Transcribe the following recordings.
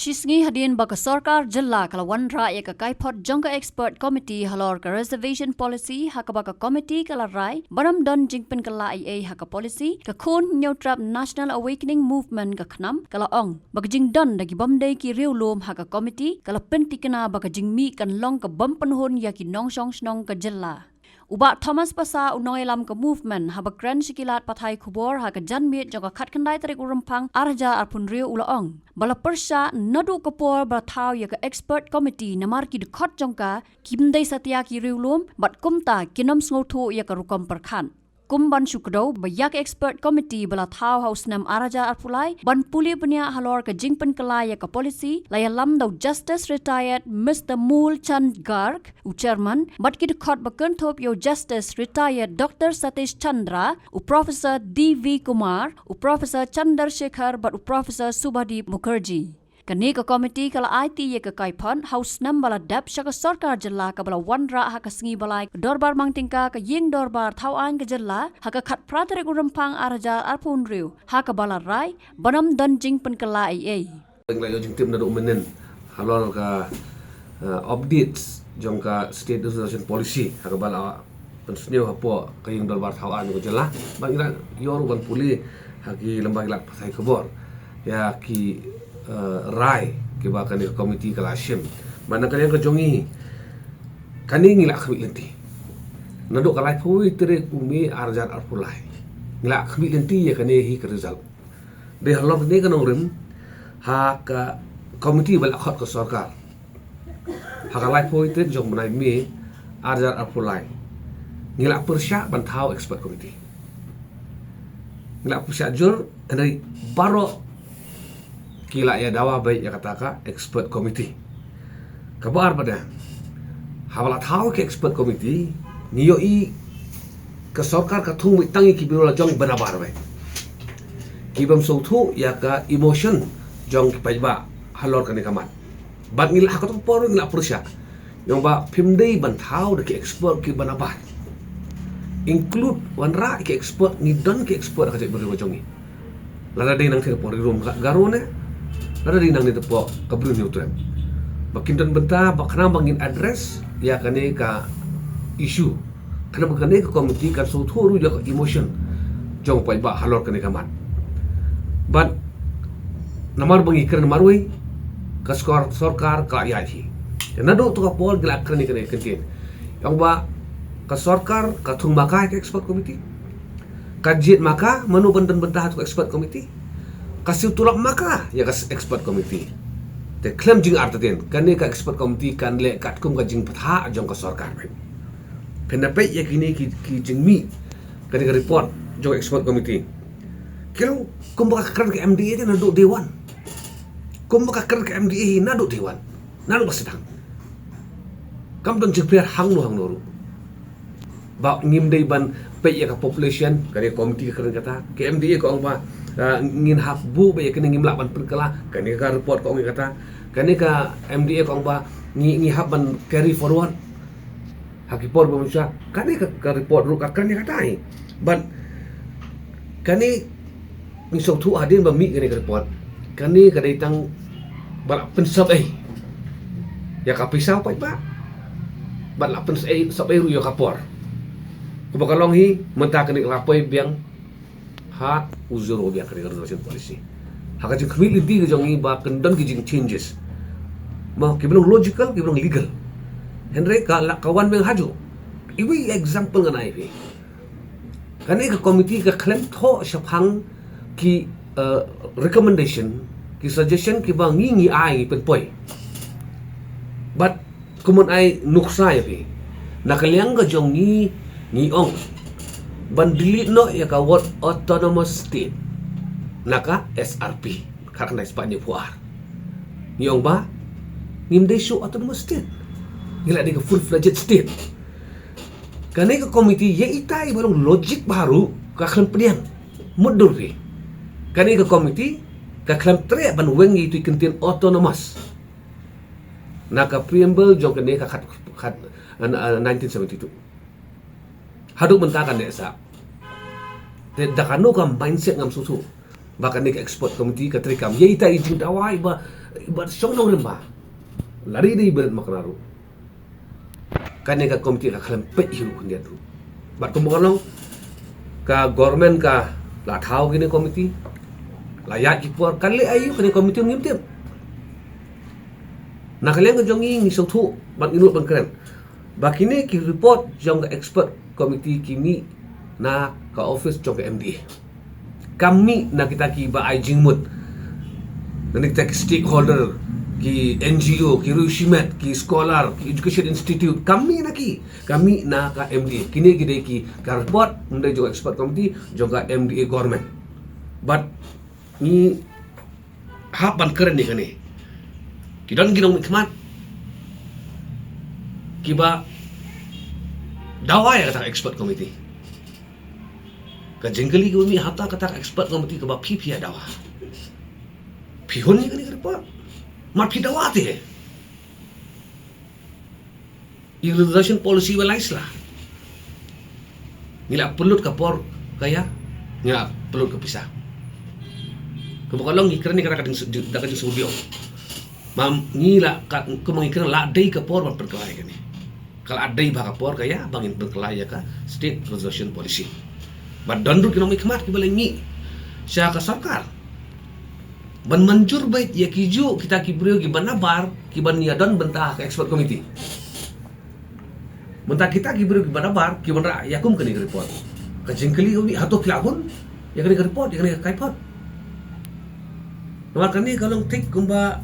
Shisngi hadin baka sarkar jilla kala wanra ya ka kaipot jongka expert committee halor ka reservation policy haka baka committee kala rai baram don jingpen kala IA haka policy ka khon neutrap national awakening movement ka khnam kala ong baka jing don dagi bomdai ki riu lom haka committee kala pentikana baka jing mi kan long ka bam penhon ya ki nong song snong ka jilla Uba Thomas Pasa unoilam ke movement haba kran sikilat pathai kubor ha ke janmit jaga khat kandai tarik urampang arja arpun riu ulaong bala persya nadu kapor bathau ya ke expert committee namar ki dekhot jongka kimdai satya ki riu lom bat kumta kinom sngotu ya ke rukom perkhan kumban sukdo bayak expert committee bala thau house nam araja arpulai ban puli punya halor ke jingpen kelaya ke polisi layalam do justice retired Mr. Mool Chand Garg u chairman bat ki dekhot bakan thop yo justice retired Dr. Satish Chandra u professor DV Kumar u professor Chandar Shekhar bat u professor Subhadip Mukherjee Kani ka komiti kala IT ye ka kaipon house nam bala dap shaka sarkar jilla ka bala wanra ha ka singi balai dorbar mangtingka ka ying dorbar thawan ka jilla ha ka khat pratare gurampang araja arpun riu ha ka bala rai banam dan jing pen kala ai Tenglah yo jing tim na do menen halor ka updates jong ka state resolution policy ha ka bala pensneu hapo ka ying dorbar thawan ko jilla bangira yo ban puli ha ki lembag lak pasai kebor ya ki rai ke bakani komiti kalashim mana kalian ke jongi kani ngilak khmit lenti nado kalai phui tere umi arjan arpulai ngilak khmit lenti ya kani hi ke result de halor ne kan rim ha ka komiti bal khot ke sarkar ha kalai phui tere jong banai mi arjan arpulai ngilak persya bantau expert committee ngilak persya jur andai baro kila ya dawa baik ya kataka expert committee kabar pada hawala tahu ke expert committee niyo i ke sarkar ka thung tangi ki birola jong banabar baik kibam sautu ya ka emotion jong pajba halor kan kamat bat ngila ka to por ngila prusya yang ba pimdei ban tahu de ke expert ki banabar include wanra ke expert ni don ke expert ka jek biro jongi lada dei nang the por room garone Nada di nang ni tepo kabru neutral. Bakin dan benta bakna bangin address ya kane ka issue. Kana bakane ka komiti kan so thoru ya emotion. Jong pai ba halor kane kaman. But namar bangi kern marui ka skor sarkar ka ya thi. Nado to ka pol gelak kane kane kentin. Yang ba ka sarkar ka thung maka ka expert committee. Kajiat maka manu bandan benta ka expert committee. Kasih tulak maka ya kas expert committee te klaim jing artatin kani ka expert committee kan le kat kum ka jing patha jong ka sarkar penape ya kini ki jing mi kani ka report jong expert committee kilo kum ba kran ka MDA na do dewan kum ba kran ka MDA na do dewan na do basidang kam don jing per hang no ba ngim dei ban pe ya ka population kani committee ka kran kata ke MDA ko ang ba ngin hak bu be kene ngim laban perkala kene ka report ko ngi kata kene ka MDA ko ba ngi hak ban carry forward hakipor ba musya kene ka report ru ka kene kata ai ban kene ni so tu adin ba mi kene ka report kene ka datang ba pensap ya ka pisau pa ba ba la pens sab ru yo kapor ko ba kalong hi menta kene lapoy biang ha uzur biar kerja resolution policy. Hak jing khmil di jong i ba kendon ki jing changes. Ma ki belum logical, ki belum legal. Henry ka kawan beng haju. Iwi example ngan ai. Kani ka committee ka claim tho shaphang ki recommendation, ki suggestion ki ba ngi ai pen poi. But kumun ai nuksa ya pi. Nakaliang ka jong ni ong bandili no ya ka what autonomous state naka SRP karena Spanya puar niong ba ngimde show autonomous state ngila di ka full fledged state kane ka komiti ye itai barong logic baru ka klan pediang mudur ri kane ka komiti ka klan tre ban wengi tu kentin autonomous naka preamble jong kane ka khat 1972 haduk mentakan desa dakano kam mindset ngam susu bahkan nik export committee ka trikam ye ita ijing dawai ba But syong nong lemah. Lari di berat maknaru. Kan yang komiti ka khalam pe hiu kun dia tu. Bat kumbolong ka government ka la thau gini komiti. Layak ipor kali ayu kan komiti ngim tiap. Nak kalian ke jongi ngisau tu ban inut ban keren. Bakini ki report jong expert komiti kimi na ka office jong MDA. Kami nak kita ki ba ai jingmut. Nak kita ki stakeholder ki NGO, ki Rushimet, ki Scholar, ki Education Institute, kami nak ka MDA. Kini kita ki ka report mendai juga expert committee juga MDA government. But ni hapan keren ni kani. Kidan ginong mikmat. Kiba dawai kata expert committee. Ka jengkeli kami hata kata expert committee ka pipi dawa. Pihon ni kani report. Mat pidawati Irrigation policy walais lah. Nila pelut kapor kaya, nila pelut kepisah. Kebukalong ngikran ni kadang kadang sudio. Mam nila kemangikran la dai kapor man perkelai kani. Kalau adai ba kapor kaya bangin perkelai ya ka state irrigation policy. But dandu kino mikmat kibalengi siya ka sarkar. Ban manjur bait ya kiju kita kibrio gimana bar kiban ya don bentah ke expert committee. Bentah kita kibrio gimana bar kiban ra yakum kani report. Ka jengkeli ubi hato kilahun ya kani report ya kani kaipot. Nomor kani kalau tik kumba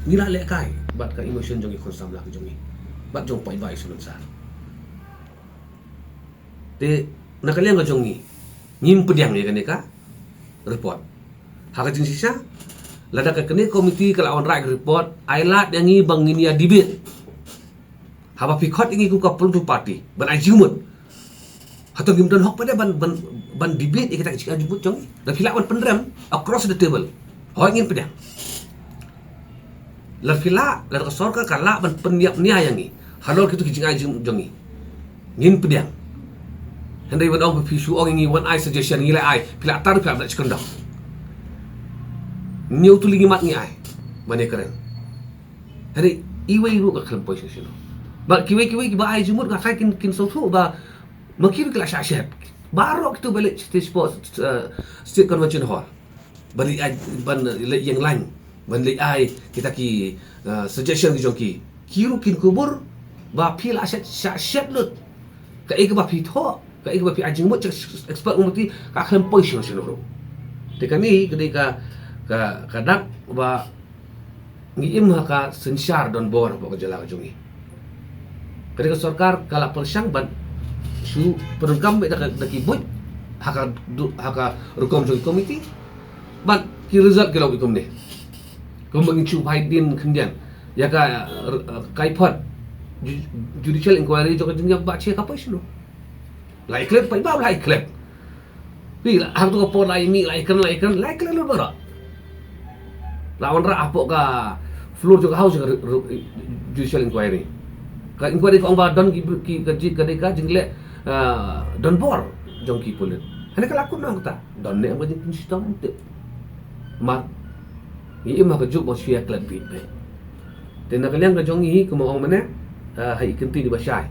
nila lekai bat ka emotion jongi konsam lah jongi. Bat jong pai bai sunun sa. Te nakalian ka jongi ngim pediang ya kani ka report. Hak jing sisa lada ka kene komiti kalawan right report ailat yang ngi bang ini debate haba pikot ingi ku ka political party ban ajumut hato gimdan hok pada ban debate kita cik ajumut jong da filawan pendram across the table ho ingin pedang la fila la ka sorka kala ban pendiap nia yang ni halor kitu kijing ajum jongi ngin pedang handai ban ong pisu ong ingi one eye suggestion ngi la ai pila tar pila nak cikendang Nyau tu lingi mat ngi ai. Mana keren. Hari iwe iru ka kelam pois sino. Ba kiwe ba ai jumut ka kin so tu ba makir kala syashat. Baru kita balik state sport state convention hall. Balik ai ban yang lain. Ban ai kita ki suggestion ki joki. Kiru kin kubur ba pil syashat lut. Ka ik ba pitho, ka ik ba pi ajing mut expert umti ka kelam pois sino. Tekani ketika kadak ba ngiim haka sensyar don bor ba kajala jungi ketika sarkar kala persang ban su perengkam be dak kibut haka rukom jungi komiti ban ki result kilo ikum ne kumbang chu haidin kendian ya ka kaipot judicial inquiry jo kajing ba che kapai sino lai klep pai ba lai klep pi hang tu ko lai mi lai kan lu bara lawan ra apok ka floor juga house judicial inquiry ka inquiry ko ba don ki kaji kadeka jingle don bor jong ki pulit hane ka lakun nang ta don ne ba jing sistem te ma i ma ka juk mo sia klan bit be te na kalian ka jong hi ko mo mana hai kenti di basai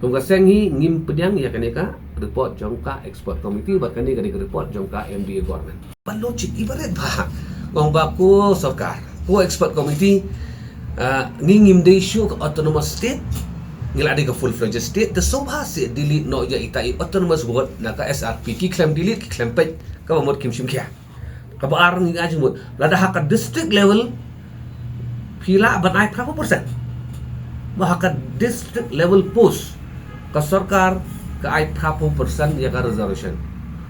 kum ka seng hi ngim pediang ya kaneka report jong ka expert committee ba kaneka report jong ka MDA government ban logic ibarat ba Kong baku sarkar, ko expert committee ngingim de issue ke autonomous state, ngila de ke full-fledged state, the sobha se delete no ja itai autonomous board na ka SRP ki claim delete ki claim page ka mod kim sim kya. Ka ba ar ngi ajung mod, lada hak district level pila ban ai berapa persen. Ba hak district level post ka sarkar ka ai berapa persen ya ka reservation.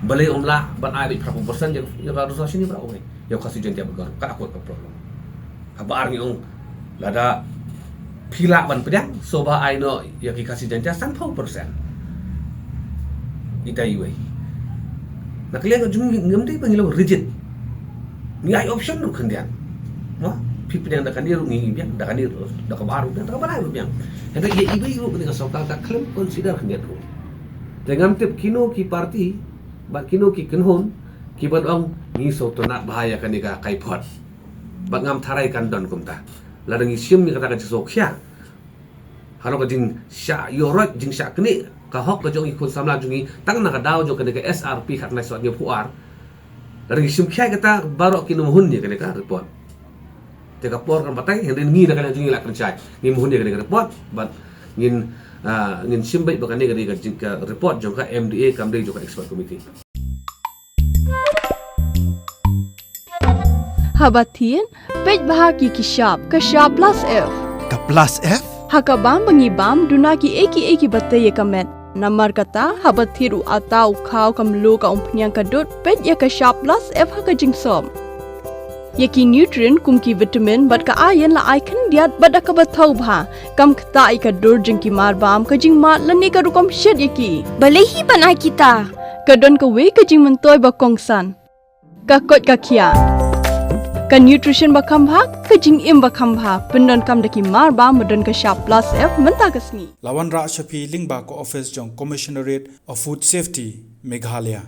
Balai umlah ban ai berapa persen ya ka reservation ni berapa oi. Yang kasih janji bergar, kan aku problem. Kabar ni lada pila ban pedang, soba aino yang kasih janji 30%. Ita iwe. Nak lihat jumlah ngamdi panggil rigid. Ni ai option tu kendian. Wah, pipi yang dah kandir ngi biang, dah kandir, dah kabar, dah kabar biang. Hendak ia iwe dengan sokal tak klaim consider kendian tu. Dengan tip kino ki parti, ba kino ki kenhon. Kiban ong ni so to nak bahaya kan ika kaipot bat ngam tharai kan don kumta ladang isim ni kata ka jisok sya halo ka jing sya yorot jing sya kni ka hok ka jong ikun samla jungi tang na ka daw jong ka SRP khak na sot ni puar ladang isim kya kata barok kinu hun ni ka report te ka por kan batai hen ngi na ka jungi la kan chai ni hun ni ka report bat ngin simbai bakan ni ka report jong ka MDA kamdei jong ka expert committee Habatin, pej bahagi Kashab plus F. Ka plus F? Hakabam bangibam dunaki eki batay kamet. Namar kata habatiru atau kau kamlu ka umpnyang kadut pej ya Kashab plus F haka jingsom. Yaki nutrient kumki vitamin bat ka ayan la icon diat bat ka batau bha kam kata ika dur jingki marbam ka jingma lani ka rukom shed yaki. Balehi banai kita. Kadon ka we ka jing mentoy ba kongsan. Ka kot ka kia. Ka nutrition bakam bha ka jing im bakam bha pendon kam daki marba medon ka Kashab plus F menta kasni Lawan Ra Shafi Lingba ko office jong Commissionerate of Food Safety Meghalaya